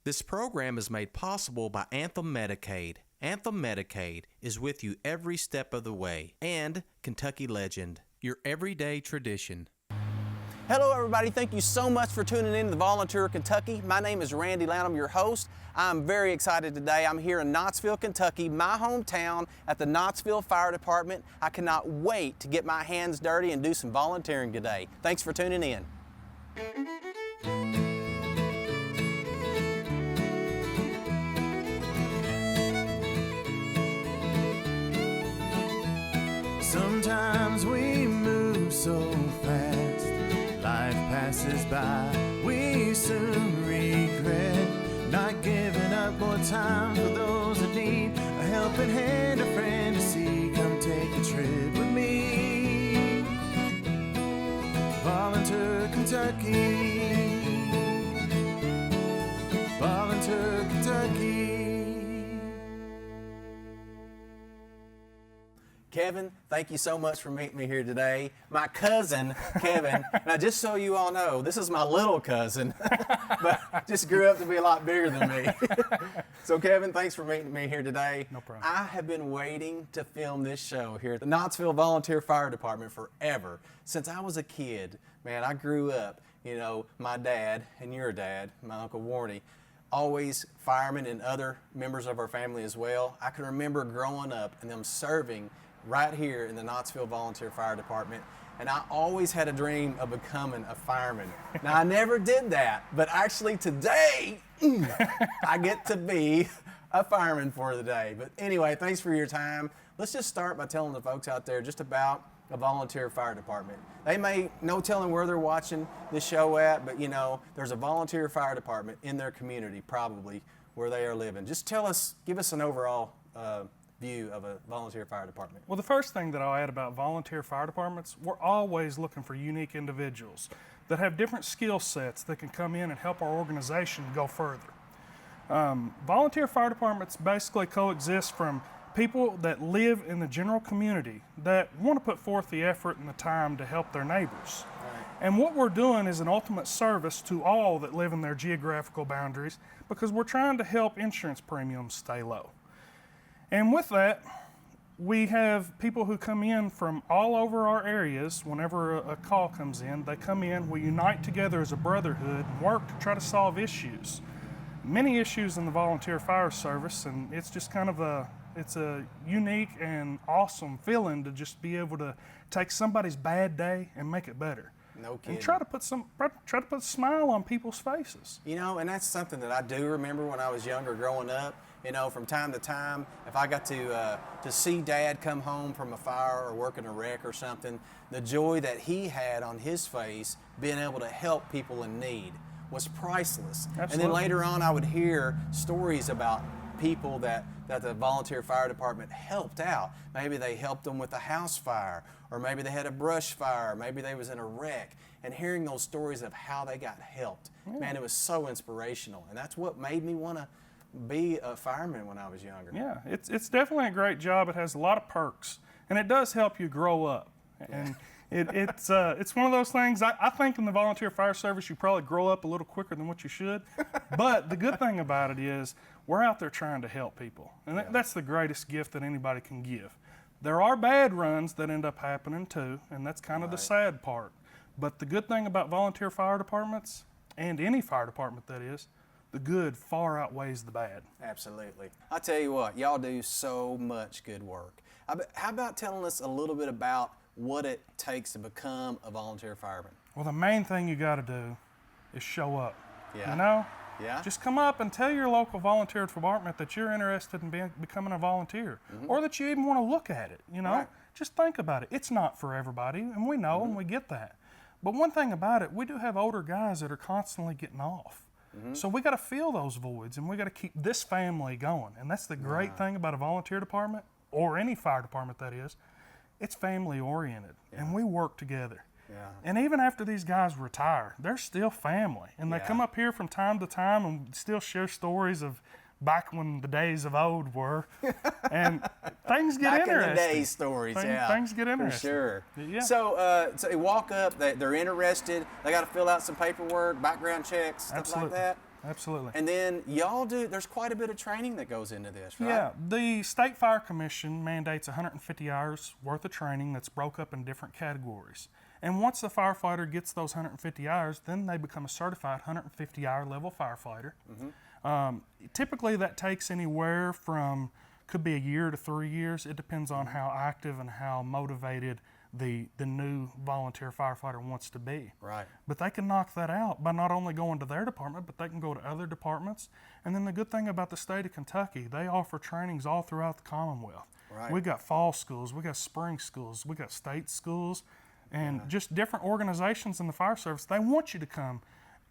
This program is made possible by Anthem Medicaid. Anthem Medicaid is with you every step of the way. And Kentucky Legend, your everyday tradition. Hello everybody, thank you so much for tuning in to VolunTour Kentucky. My name is Randy Lanham, your host. I'm very excited today. I'm here in Knottsville, Kentucky, my hometown at the Knoxville Fire Department. I cannot wait to get my hands dirty and do some volunteering today. Thanks for tuning in. Sometimes we move so fast, life passes by, we soon regret not giving up more time for those that need a helping hand, a friend to see. Come take a trip with me. VolunTour Kentucky, VolunTour Kentucky. Kevin, thank you so much for meeting me here today. My cousin, Kevin, now just so you all know, this is my little cousin, but just grew up to be a lot bigger than me. So Kevin, thanks for meeting me here today. No problem. I have been waiting to film this show here at the Knottsville Volunteer Fire Department forever. Since I was a kid, man, I grew up, you know, my dad and your dad, my Uncle Warnie, always firemen and other members of our family as well. I can remember growing up and them serving right here in the Knottsville Volunteer Fire Department, and I always had a dream of becoming a fireman. Now, I never did that, but actually today, I get to be a fireman for the day. But anyway, thanks for your time. Let's just start by telling the folks out there just about a volunteer fire department. They may no telling where they're watching this show at, but you know, there's a volunteer fire department in their community, probably where they are living. Just tell us, give us an overall view of a volunteer fire department. Well, the first thing that I'll add about volunteer fire departments, we're always looking for unique individuals that have different skill sets that can come in and help our organization go further. Volunteer fire departments basically coexist from people that live in the general community that want to put forth the effort and the time to help their neighbors. Right. And what we're doing is an ultimate service to all that live in their geographical boundaries, because we're trying to help insurance premiums stay low. And with that, we have people who come in from all over our areas. Whenever a call comes in, they come in, we unite together as a brotherhood and work to try to solve issues. Many issues in the volunteer fire service, and it's just kind of it's a unique and awesome feeling to just be able to take somebody's bad day and make it better. No kidding. And try to put a smile on people's faces. You know, and that's something that I do remember when I was younger growing up. You know, from time to time, if I got to see Dad come home from a fire or working a wreck or something, the joy that he had on his face being able to help people in need was priceless. Absolutely. And then later on, I would hear stories about people that the volunteer fire department helped out. Maybe they helped them with a house fire, or maybe they had a brush fire, maybe they was in a wreck. And hearing those stories of how they got helped, man, it was so inspirational. And that's what made me want to be a fireman when I was younger. Yeah, it's definitely a great job. It has a lot of perks, and it does help you grow up. And it's one of those things, I think in the volunteer fire service you probably grow up a little quicker than what you should. But the good thing about it is we're out there trying to help people, and that's the greatest gift that anybody can give. There are bad runs that end up happening too, and that's kind of the sad part. But the good thing about volunteer fire departments, and any fire department that is, the good far outweighs the bad. Absolutely. I tell you what, y'all do so much good work. How about telling us a little bit about what it takes to become a volunteer fireman? Well, the main thing you got to do is show up. Yeah. You know? Yeah. Just come up and tell your local volunteer department that you're interested in becoming a volunteer, or that you even want to look at it. You know, Right. Just think about it. It's not for everybody, and we know and we get that. But one thing about it, we do have older guys that are constantly getting off. So we got to fill those voids, and we got to keep this family going. And that's the great thing about a volunteer department, or any fire department that is. It's family oriented, and we work together. Yeah. And even after these guys retire, they're still family. And they come up here from time to time and still share stories of back when the days of old were. And things get back interesting. in the day stories, Things get interesting. For sure. Yeah. So, so they walk up, they're interested, they got to fill out some paperwork, background checks, stuff Absolutely. like that? absolutely. And then y'all there's quite a bit of training that goes into this, right? Yeah, the State Fire Commission mandates 150 hours worth of training that's broke up in different categories. And once the firefighter gets those 150 hours, then they become a certified 150-hour level firefighter. Typically that takes anywhere from, could be a year to 3 years. It depends on how active and how motivated the new volunteer firefighter wants to be. Right. But they can knock that out by not only going to their department, but they can go to other departments. And then the good thing about the state of Kentucky, they offer trainings all throughout the Commonwealth. Right. We got fall schools, we got spring schools, we got state schools, and just different organizations in the fire service. They want you to come.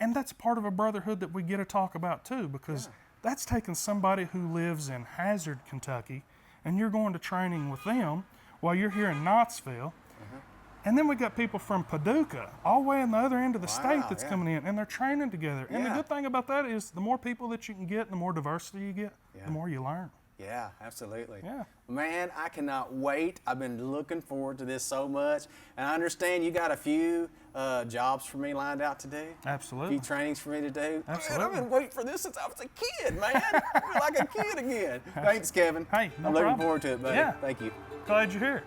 And that's part of a brotherhood that we get to talk about too, because that's taking somebody who lives in Hazard, Kentucky, and you're going to training with them while you're here in Knottsville. And then we got people from Paducah, all the way on the other end of the state that's coming in, and they're training together. And the good thing about that is the more people that you can get, the more diversity you get, the more you learn. Yeah, absolutely. Yeah. Man, I cannot wait. I've been looking forward to this so much. And I understand you got a few jobs for me lined out to do. Absolutely. A few trainings for me to do. Absolutely. Man, I've been waiting for this since I was a kid, man. I feel like a kid again. Thanks, Kevin. Hey, no I'm looking problem. forward to it, buddy. Yeah. Thank you. Glad you're here.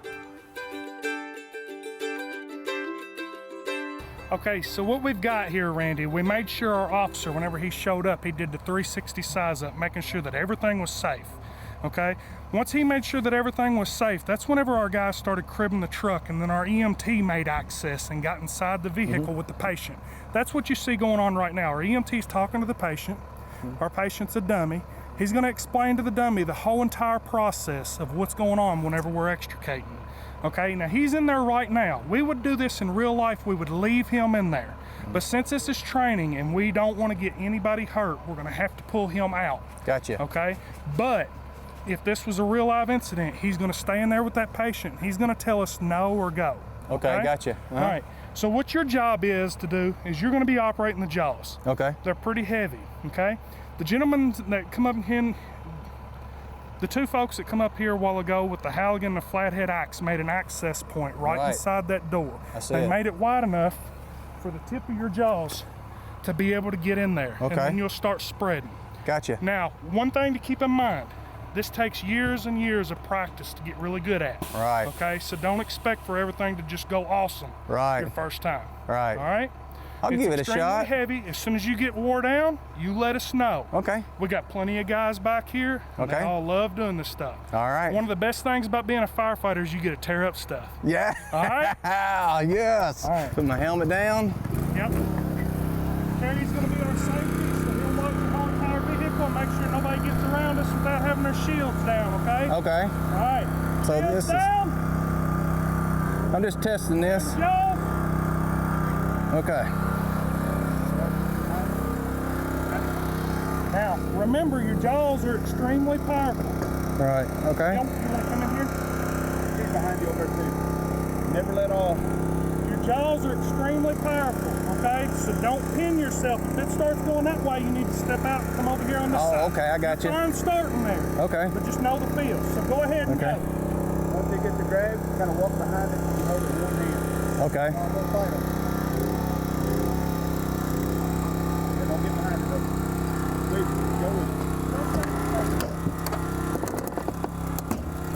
Okay, so what we've got here, Randy, we made sure our officer, whenever he showed up, he did the 360 size up, making sure that everything was safe. Okay, once he made sure that everything was safe, that's whenever our guys started cribbing the truck, and then our EMT made access and got inside the vehicle with the patient. That's what you see going on right now. Our EMT's talking to the patient. Our patient's a dummy. He's going to explain to the dummy the whole entire process of what's going on whenever we're extricating. Okay, now he's in there right now. We would do this in real life, we would leave him in there. But since this is training and we don't want to get anybody hurt, we're going to have to pull him out. Gotcha. Okay, but if this was a real live incident, he's going to stay in there with that patient. He's going to tell us no or go. Okay, gotcha. All right, so what your job is to do is you're going to be operating the jaws. Okay. They're pretty heavy, okay? The gentlemen that come up here, the two folks that come up here a while ago with the Halligan and the flathead axe made an access point right inside that door. They made it wide enough for the tip of your jaws to be able to get in there. Okay. And then you'll start spreading. Gotcha. Now, one thing to keep in mind, this takes years and years of practice to get really good at. Right. Okay, so don't expect for everything to just go awesome your first time. Right. All right? I'll give it a shot. It's extremely heavy. As soon as you get wore down, you let us know. Okay. We got plenty of guys back here. And They all love doing this stuff. All right. One of the best things about being a firefighter is you get to tear up stuff. Yeah. All right? Yes. All right. Put my helmet down. Yep. Terry's going to be our safety, so he'll watch the whole entire vehicle and make sure nobody gets around us without having their shields down, okay? Okay. All right. So Shields this down. I'm just testing this. Go. Okay. Now, remember, your jaws are extremely powerful. Right. Okay. You want to come in here? He's behind you over there too. Never let off. Your jaws are extremely powerful, okay? So don't pin yourself. If it starts going that way, you need to step out and come over here on this side. Oh, okay. I got you. Fine starting there. Okay. But just know the feel. So go ahead and go. Once they get the grab, kind of walk behind it and hold it with one hand. Okay. Don't fight them. Yeah, don't get behind it though. Please, go with it.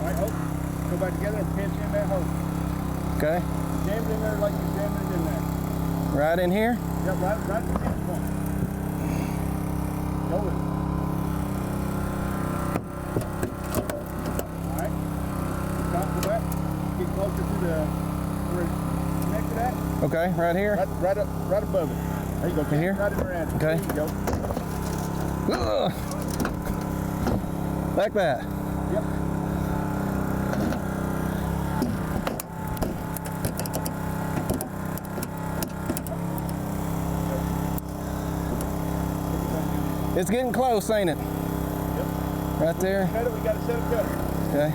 All right, hold. Go back together and pinch in that hole. Okay. Jam it in there like you're jamming it in there. Right in here. Yep, right at the pinch point. Go with it. All right. Stop for that. Get closer to the where it's connected at. Okay. Right here. Right above it. There you go. In here? Right in around. Okay. There you go. Ugh. Like that. Yep. It's getting close, ain't it? Yep. Right there. Cut it. We got to set a cutter. Okay.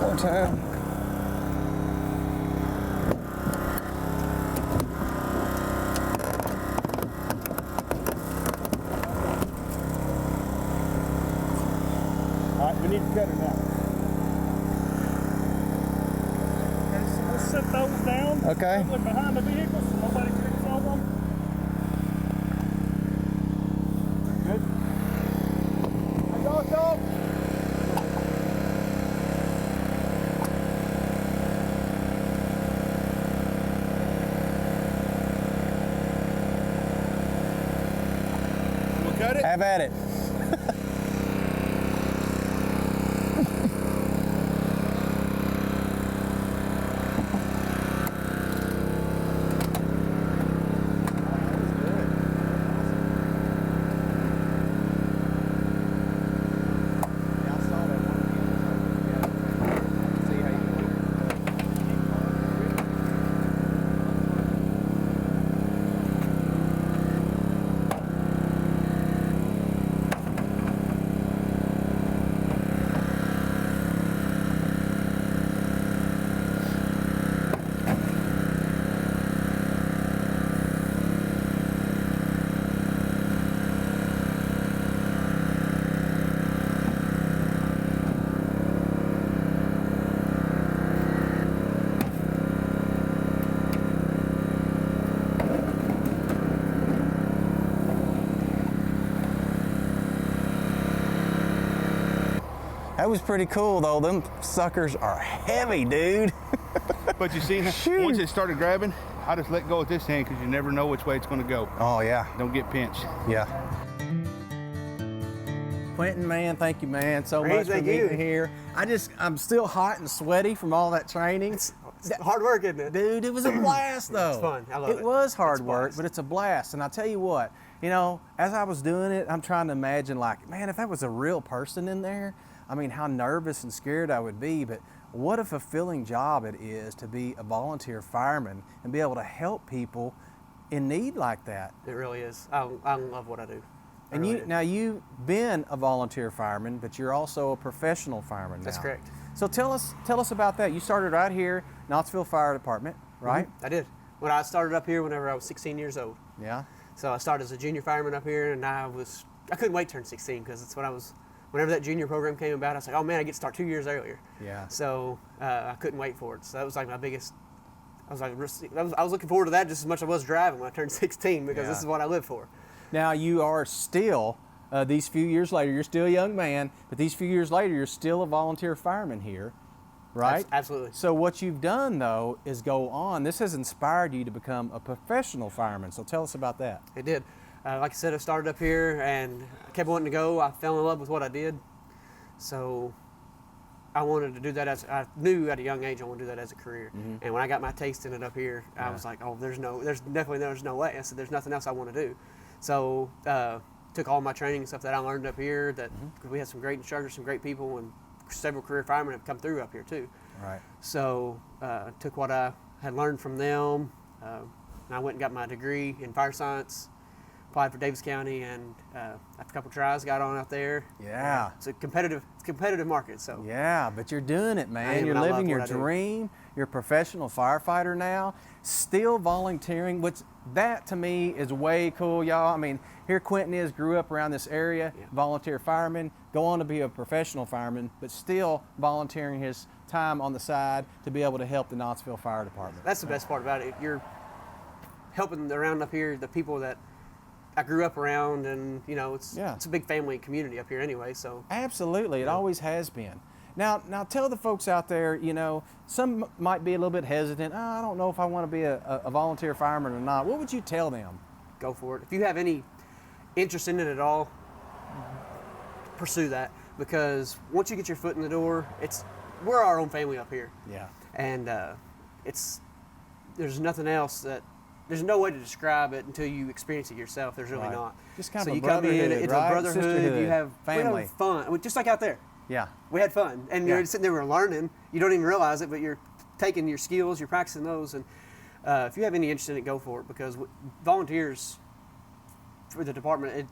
More time. We need to cut her now. Okay, so we'll set those down. Okay. Probably behind the vehicle so nobody trips on them. Good. Hey, dog. We'll cut it. Have at it. That was pretty cool though. Them suckers are heavy, dude. But you see, once it started grabbing, I just let go with this hand because you never know which way it's going to go. Oh yeah. Don't get pinched. Yeah. Quentin, man, thank you, man, so much for being here. I'm still hot and sweaty from all that training. It's hard work, isn't it? Dude, it was a blast though. It's fun. I love it. It was hard It's work, blast. but it's a blast. And I tell you what, you know, as I was doing it, I'm trying to imagine like, man, if that was a real person in there, I mean, how nervous and scared I would be, but what a fulfilling job it is to be a volunteer fireman and be able to help people in need like that. It really is. I love what I do. I And really you do. now you've been a volunteer fireman, but you're also a professional fireman now. That's correct. So tell us about that. You started right here, Knottsville Fire Department, right? I did. When I started up here whenever I was 16 years old. Yeah. So I started as a junior fireman up here, and I couldn't wait to turn 16 because it's when whenever that junior program came about, I was like, oh man, I get to start 2 years earlier. Yeah. So I couldn't wait for it. So that was like my biggest. I was looking forward to that just as much as I was driving when I turned 16 because this is what I live for. Now you are still, these few years later, you're still a young man, but these few years later, you're still a volunteer fireman here, right? Absolutely. So what you've done though is go on. This has inspired you to become a professional fireman. So tell us about that. It did. Like I said, I started up here and I kept wanting to go. I fell in love with what I did. So I wanted to do that I knew at a young age I wanted to do that as a career. Mm-hmm. And when I got my taste in it up here, I was like, oh, there's no way. I said, there's nothing else I want to do. So took all my training and stuff that I learned up here cause we had some great instructors, some great people, and several career firemen have come through up here too. Right. So took what I had learned from them. And I went and got my degree in fire science. Applied for Davis County, and after a couple tries, got on out there. Yeah. It's a competitive market. So Yeah, but you're doing it, I man. am, You're and I love living your what I do. dream. You're a professional firefighter now, still volunteering, which that to me is way cool, y'all. I mean, here Quentin grew up around this area, volunteer fireman, go on to be a professional fireman, but still volunteering his time on the side to be able to help the Knottsville Fire Department. that's the best part about it. You're helping around up here the people that I grew up around, and you know it's a big family community up here anyway. So Absolutely, it always has been. Now tell the folks out there, you know, some might be a little bit hesitant. I don't know if I want to be a volunteer fireman or not. What would you tell them? go for it. If you have any interest in it at all, pursue that, because once you get your foot in the door, we're our own family up here. Yeah. And there's nothing else there's no way to describe it until you experience it yourself. There's really Right. not. Just kind so of a you come in, brotherhood, it's right? a brotherhood. Sisterhood, You have family. We have fun, just like out there. Yeah. We had fun, and Yeah. you're sitting there, we're learning. You don't even realize it, but you're taking your skills, you're practicing those, and if you have any interest in it, go for it, because volunteers for the department,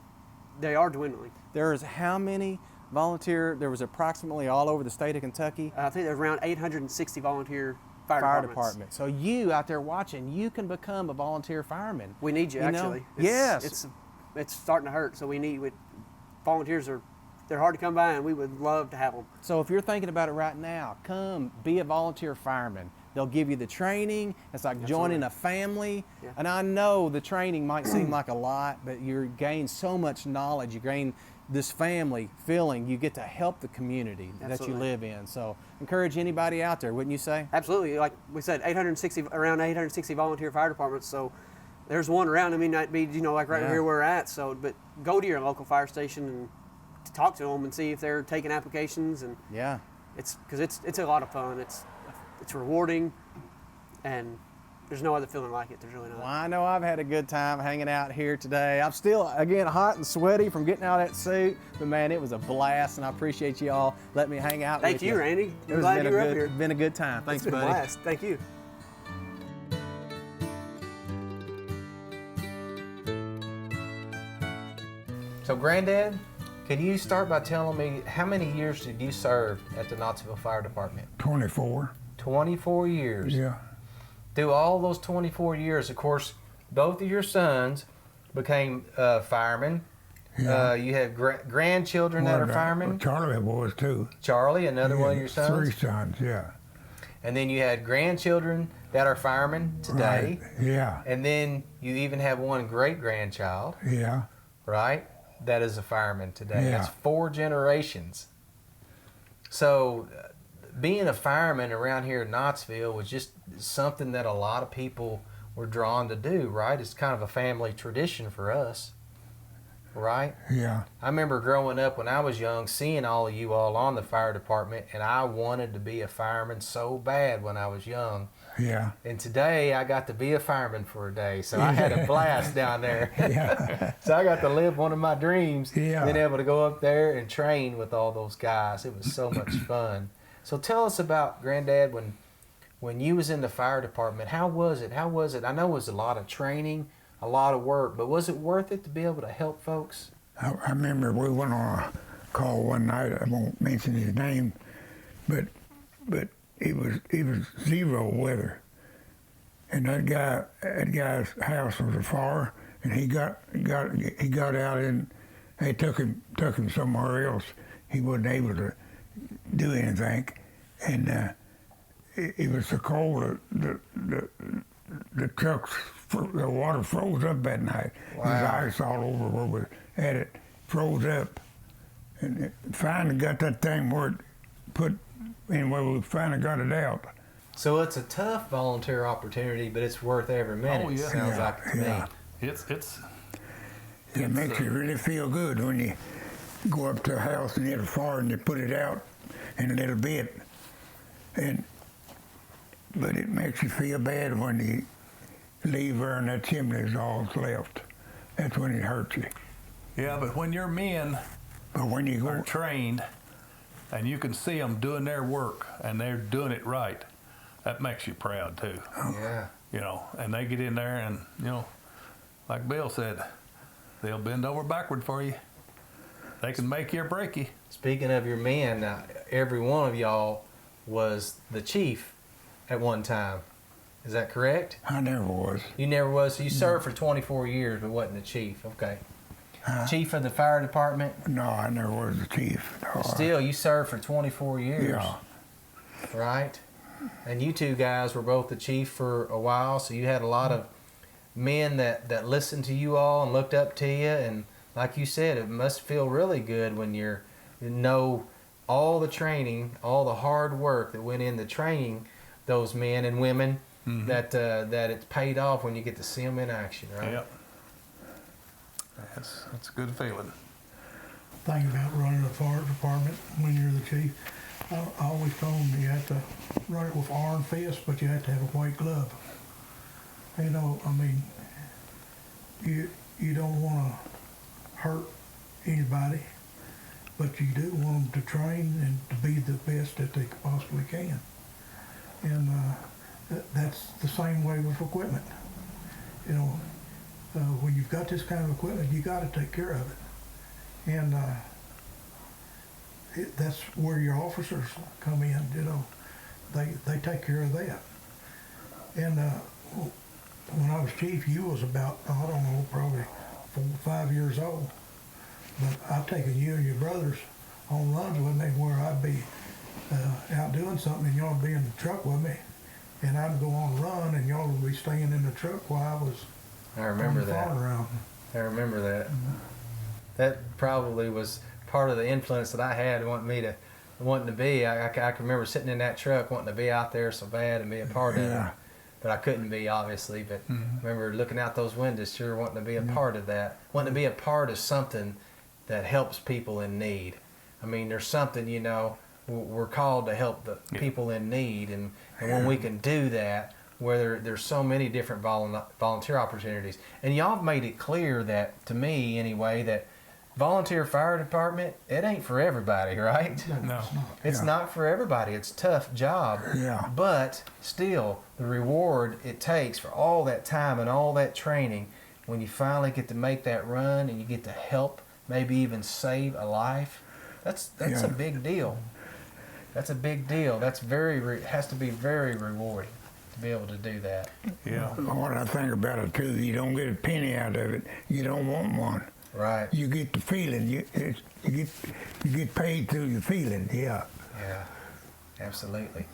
they are dwindling. There's how many there was approximately all over the state of Kentucky. I think there's around 860 volunteer fire Fire departments. department. So you out there watching, you can become a volunteer fireman. We need you, know? actually. Yes. It's starting to hurt, so volunteers are they're hard to come by, and we would love to have them. So if you're thinking about it right now, come be a volunteer fireman. They'll give you the training. It's like joining a family. Yeah. And I know the training might seem like a lot, but you gain so much knowledge. You gain this family feeling. You get to help the community that you Absolutely. live in. So encourage anybody out there, wouldn't you say? Absolutely. Like we said, around 860 volunteer fire departments. So there's one around. I mean, not be, like right here where we're at. So, but go to your local fire station and talk to them and see if they're taking applications. And Yeah. it's a lot of fun. It's rewarding, and there's no other feeling like it. There's really not. Well, I know I've had a good time hanging out here today. I'm still, again, hot and sweaty from getting out of that suit, but man, it was a blast, and I appreciate you all letting me hang out with you. Thank you, Randy. It I'm was glad you were up here. been a good time. Thanks, It's been a buddy. blast. Thank you. So, Granddad, can you start by telling me how many years did you serve at the Knottsville Fire Department? 24. 24 years. Yeah. Through all those 24 years, of course, both of your sons became firemen. Yeah. You have grandchildren that are firemen. Charlie was too. Charlie, another one of your sons. 3 sons, yeah. And then you had grandchildren that are firemen today. Right. Yeah. And then you even have one great-grandchild, Yeah. right, that is a fireman today. Yeah. That's 4 generations. So being a fireman around here in Knottsville was just something that a lot of people were drawn to do, right? It's kind of a family tradition for us, right? Yeah. I remember growing up when I was young, seeing all of you all on the fire department, and I wanted to be a fireman so bad when I was young. Yeah. And today I got to be a fireman for a day, so I had a blast down there. Yeah. So I got to live one of my dreams, Yeah. being able to go up there and train with all those guys. It was so much fun. So tell us about, Granddad, when you was in the fire department, how was it? How was it? I know it was a lot of training, a lot of work, but was it worth it to be able to help folks? I remember we went on a call one night. I won't mention his name, but it was zero weather, and that guy's house was afar, and he got out and they took him somewhere else. He wasn't able to do anything, and it was so cold the trucks, the water froze up that night. Wow. There was ice all over where we had it, froze up. And it finally got that thing where it put, anyway, we finally got it out. So it's a tough volunteer opportunity, but it's worth every minute, Oh, yeah. sounds Yeah, like to yeah. me. It makes you really feel good when you go up to a house and hit a fire and you put it out in a little bit. But it makes you feel bad when you leave there and that chimney's all that's left. That's when it hurts you. Yeah, but when your men But when you are go, trained and you can see them doing their work and they're doing it right, that makes you proud too. Yeah. And they get in there and, like Bill said, they'll bend over backward for you. They can make you or break you. Speaking of your men, now, every one of y'all was the chief at one time. Is that correct? I never was. You never was. So you served for 24 years, but wasn't the chief. Okay. Chief of the fire department. No, I never was the chief. No, Still, you served for 24 years. Yeah. Right? And you two guys were both the chief for a while, so you had a lot of men that listened to you all and looked up to you. And like you said, it must feel really good when you know all the training, all the hard work that went into training those men and women, that it's paid off when you get to see them in action, right? Yep. That's a good feeling. Thing about running a fire department when you're the chief, I always told them you have to run it with iron fist, but you have to have a white glove. You don't want to hurt anybody, but you do want them to train and to be the best that they possibly can. And that's the same way with equipment. When you've got this kind of equipment, you got to take care of it. And that's where your officers come in. They take care of that. And when I was chief, you was about, I don't know, probably 4 or 5 years old. But I've taken you and your brothers on runs with me where I'd be out doing something and y'all would be in the truck with me, and I'd go on a run and y'all would be staying in the truck while I was I remember on the that. farm around. I remember that. That probably was part of the influence that I had wanting to be. I can remember sitting in that truck wanting to be out there so bad and be a part of it. But I couldn't be, obviously. But I remember looking out those windows, sure wanting to be a part of that. Wanting to be a part of something that helps people in need. I mean, there's something, you know, we're called to help the people in need. And when we can do that, where there's so many different volunteer opportunities. And y'all made it clear that, to me anyway, that volunteer fire department, it ain't for everybody, right? No. It's not for everybody. It's a tough job. Yeah. But still, the reward it takes for all that time and all that training, when you finally get to make that run and you get to help, maybe even save a life, that's a big deal. That's a big deal. That's has to be very rewarding to be able to do that. Yeah. What I think about it too, you don't get a penny out of it. You don't want one. Right. You get the feeling. You get paid through the feeling. Yeah. Yeah. Absolutely.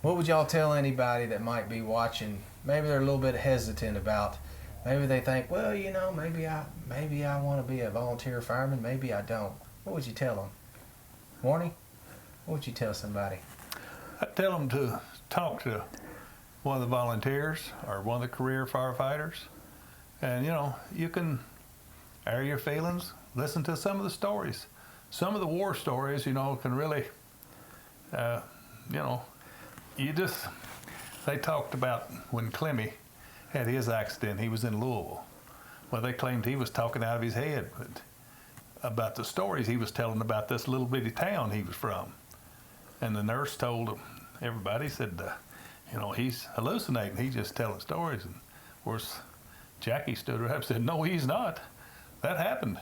What would y'all tell anybody that might be watching? Maybe they're a little bit hesitant about. Maybe they think, well, you know, maybe I want to be a volunteer fireman. Maybe I don't. What would you tell them? Warnie? What would you tell somebody? I'd tell them to talk to one of the volunteers or one of the career firefighters. And, you know, you can air your feelings, listen to some of the stories. Some of the war stories, you know, can really, you know, they talked about when Clemmy had his accident, he was in Louisville. Well, they claimed he was talking out of his head about the stories he was telling about this little bitty town he was from. And the nurse told everybody, said, you know, he's hallucinating. He's just telling stories. And of course, Jackie stood up and said, no, he's not. That happened.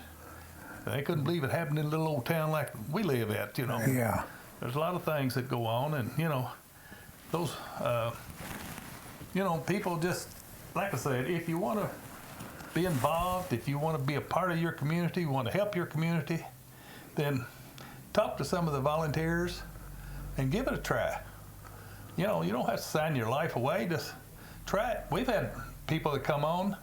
They couldn't believe it happened in a little old town like we live at, you know. Yeah. There's a lot of things that go on, and, you know, those, you know, people just, like I said, if you want to be involved, if you want to be a part of your community, you want to help your community, then talk to some of the volunteers and give it a try. You know, you don't have to sign your life away, just try it. We've had people that come on,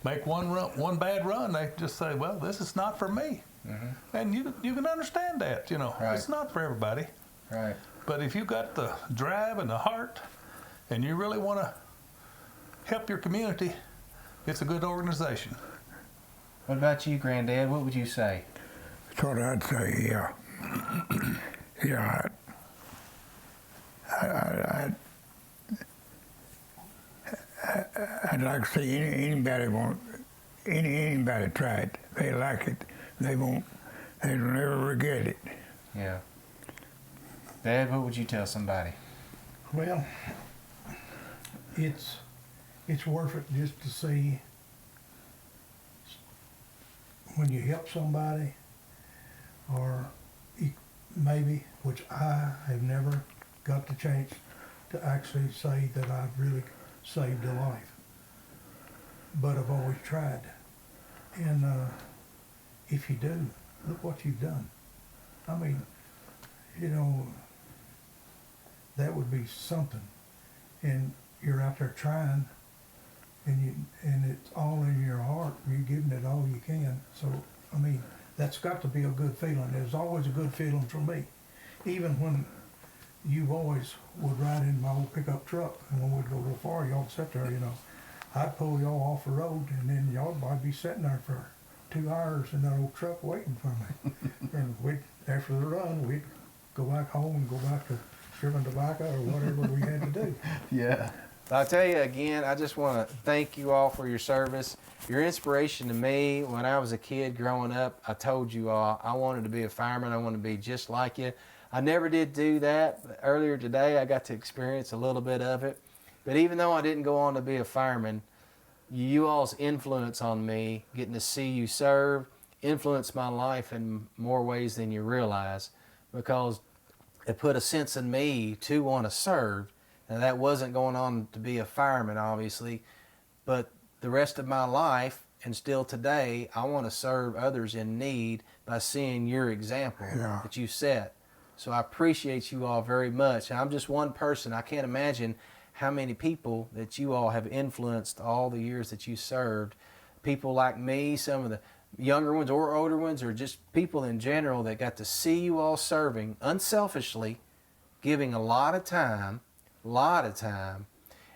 make one bad run, they just say, well, this is not for me. And you can understand that, you know. Right. It's not for everybody. Right. But if you've got the drive and the heart and you really want to help your community, it's a good organization. What about you, Granddad? What would you say? That's what I'd say, yeah. Yeah. I'd like to see anybody try it. They like it. They'll never regret it. Yeah. Dad, what would you tell somebody? Well, it's worth it just to see when you help somebody, or maybe, which I have never got the chance to actually say that I've really saved a life, but I've always tried. And if you do, look what you've done. I mean, you know, that would be something. And you're out there trying, and it's all in your heart. You're giving it all you can. So, I mean, that's got to be a good feeling. It's always a good feeling for me. Even when you boys would ride in my old pickup truck, and when we'd go real far, y'all'd sit there, you know. I'd pull y'all off the road, and then y'all might be sitting there for 2 hours in that old truck waiting for me. And after the run, we'd go back home and go back to stripping tobacco or whatever we had to do. Yeah. I'll tell you again, I just want to thank you all for your service. Your inspiration to me. When I was a kid growing up, I told you all I wanted to be a fireman. I wanted to be just like you. I never did do that. But earlier today, I got to experience a little bit of it. But even though I didn't go on to be a fireman, you all's influence on me, getting to see you serve, influenced my life in more ways than you realize, because it put a sense in me to want to serve. And that wasn't going on to be a fireman, obviously, but the rest of my life and still today, I want to serve others in need by seeing your example Yeah. that you set. So I appreciate you all very much. And I'm just one person. I can't imagine how many people that you all have influenced all the years that you served. People like me, some of the younger ones or older ones, or just people in general that got to see you all serving unselfishly, giving a lot of time,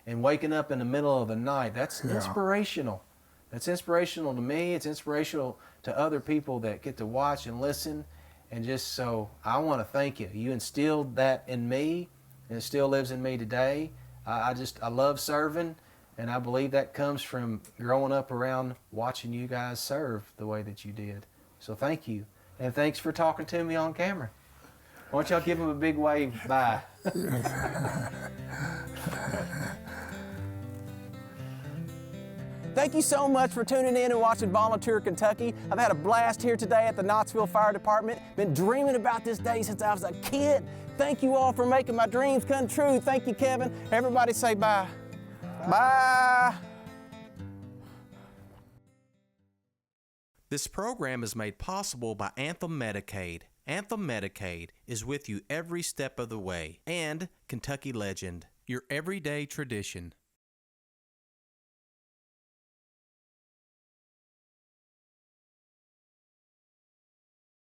and waking up in the middle of the night. That's inspirational. That's inspirational to me. It's inspirational to other people that get to watch and listen. And just so I want to thank you. You instilled that in me, and it still lives in me today. I love serving, and I believe that comes from growing up around watching you guys serve the way that you did. So thank you. And thanks for talking to me on camera. Why don't y'all give them a big wave? Bye. Thank you so much for tuning in and watching VolunTour Kentucky. I've had a blast here today at the Knottsville Fire Department. Been dreaming about this day since I was a kid. Thank you all for making my dreams come true. Thank you, Kevin. Everybody say bye. Bye. This program is made possible by Anthem Medicaid. Anthem Medicaid is with you every step of the way. And Kentucky Legend, your everyday tradition.